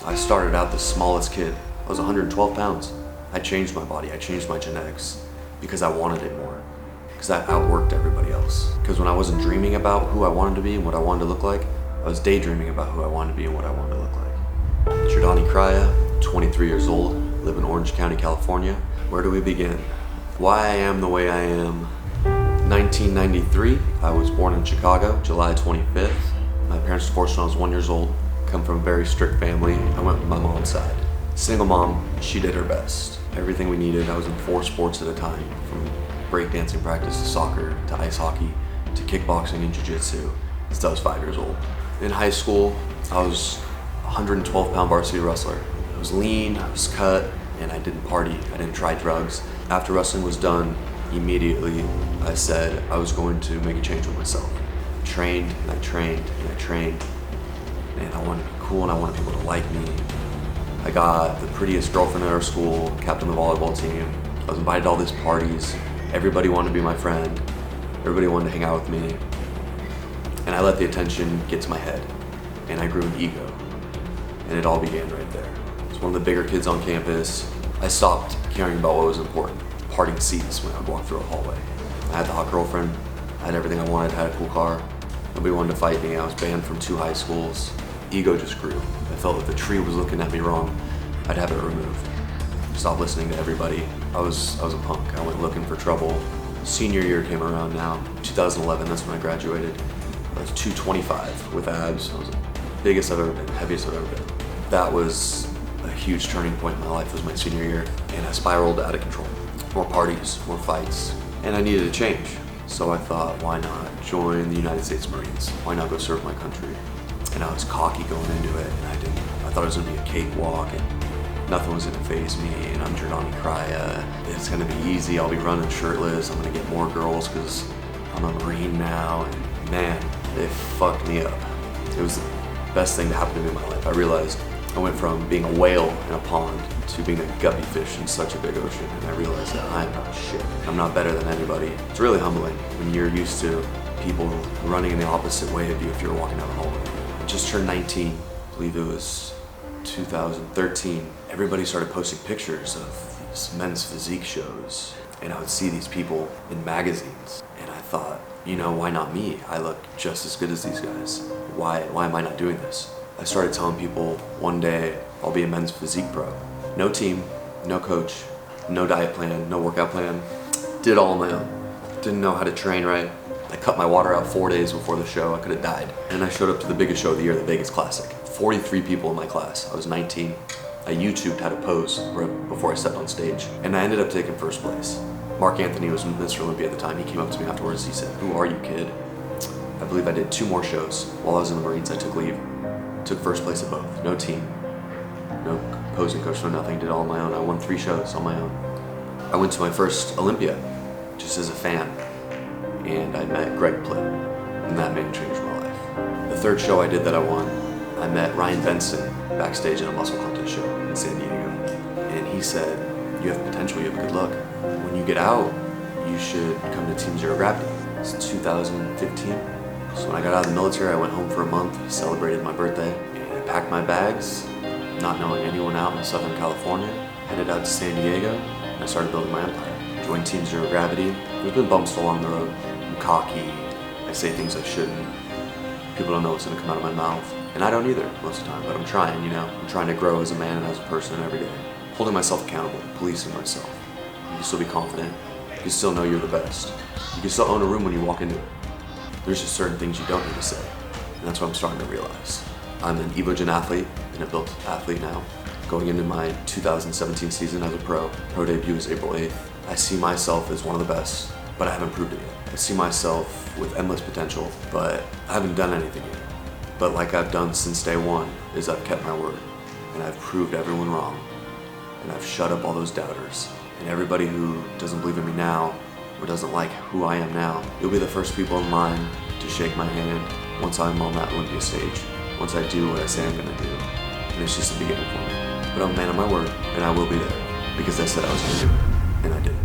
I started out the smallest kid. I was 112 pounds. I changed my body, I changed my genetics because I wanted it more. Because I outworked everybody else. Because when I wasn't dreaming about who I wanted to be and what I wanted to look like, I was daydreaming about who I wanted to be and what I wanted to look like. Jerdani Kraja, 23 years old, live in Orange County, California. Where do we begin? Why I am the way I am. 1993, I was born in Chicago, July 25th. My parents divorced when I was 1 year old. Come from a very strict family. I went with my mom's side. Single mom, she did her best. Everything we needed. I was in 4 sports at a time, from breakdancing practice to soccer to ice hockey to kickboxing and jiu-jitsu since I was 5 years old. In high school, I was a 112-pound varsity wrestler. I was lean, I was cut, and I didn't party. I didn't try drugs. After wrestling was done, immediately I said I was going to make a change with myself. I trained and I trained and I trained, and I wanted to be cool and I wanted people to like me. I got the prettiest girlfriend at our school, captain of the volleyball team. I was invited to all these parties. Everybody wanted to be my friend. Everybody wanted to hang out with me. And I let the attention get to my head, and I grew an ego. And it all began right there. I was one of the bigger kids on campus. I stopped caring about what was important. Parting seats when I would walk through a hallway. I had the hot girlfriend. I had everything I wanted. I had a cool car. Nobody wanted to fight me. I was banned from 2 high schools. Ego just grew. I felt that the tree was looking at me wrong. I'd have it removed. Stopped listening to everybody. I was a punk. I went looking for trouble. Senior year came around now. 2011, that's when I graduated. I was 225 with abs. I was the biggest I've ever been, heaviest I've ever been. That was a huge turning point in my life. Was my senior year, and I spiraled out of control. More parties, more fights, and I needed a change. So I thought, why not join the United States Marines? Why not go serve my country? And I was cocky going into it, and I thought it was gonna be a cakewalk, and nothing was gonna faze me, and I'm Jerdani Kraja. It's gonna be easy, I'll be running shirtless, I'm gonna get more girls because I'm a Marine now, and man, they fucked me up. It was the best thing to happen to me in my life. I realized I went from being a whale in a pond to being a guppy fish in such a big ocean, and I realized that I'm not shit. I'm not better than anybody. It's really humbling when you're used to people running in the opposite way of you if you're walking down the hallway. I just turned 19, I believe it was 2013. Everybody started posting pictures of these men's physique shows, and I would see these people in magazines, and I thought, you know, why not me? I look just as good as these guys. Why am I not doing this? I started telling people, one day I'll be a men's physique pro. No team, no coach, no diet plan, no workout plan. Did it all on my own. Didn't know how to train right. I cut my water out 4 days before the show. I could have died. And I showed up to the biggest show of the year, the Vegas Classic. 43 people in my class. I was 19. I YouTubed how to pose right before I stepped on stage. And I ended up taking first place. Mark Anthony was Mr. Olympia at the time. He came up to me afterwards. He said, "Who are you, kid?" I believe I did 2 more shows. While I was in the Marines, I took leave. Took first place at both. No team, no posing coach, no nothing. Did it all on my own. I won 3 shows on my own. I went to my first Olympia just as a fan, and I met Greg Plitt, and that made change my life. The 3rd show I did that I won, I met Ryan Benson backstage at a muscle contest show in San Diego, and he said, "You have potential, you have good luck. When you get out, you should come to Team Zero Gravity." It's 2015. So when I got out of the military, I went home for a month, celebrated my birthday, and I packed my bags, not knowing anyone out in Southern California, headed out to San Diego, and I started building my empire. Joined Team Zero Gravity. There's been bumps along the road. I'm cocky, I say things I shouldn't. People don't know what's gonna come out of my mouth, and I don't either most of the time, but I'm trying, you know? I'm trying to grow as a man and as a person every day. Holding myself accountable, policing myself. You can still be confident, you can still know you're the best. You can still own a room when you walk into it. There's just certain things you don't need to say, and that's what I'm starting to realize. I'm an Evogen athlete and a built athlete now. Going into my 2017 season as a pro debut is April 8th. I see myself as one of the best, but I haven't proved it yet. I see myself with endless potential, but I haven't done anything yet. But like I've done since day one, is I've kept my word, and I've proved everyone wrong, and I've shut up all those doubters. And everybody who doesn't believe in me now, or doesn't like who I am now, you'll be the first people in line to shake my hand once I'm on that Olympia stage, once I do what I say I'm gonna do. And it's just the beginning for me. But I'm a man of my word, and I will be there, because I said I was gonna do it, and I did.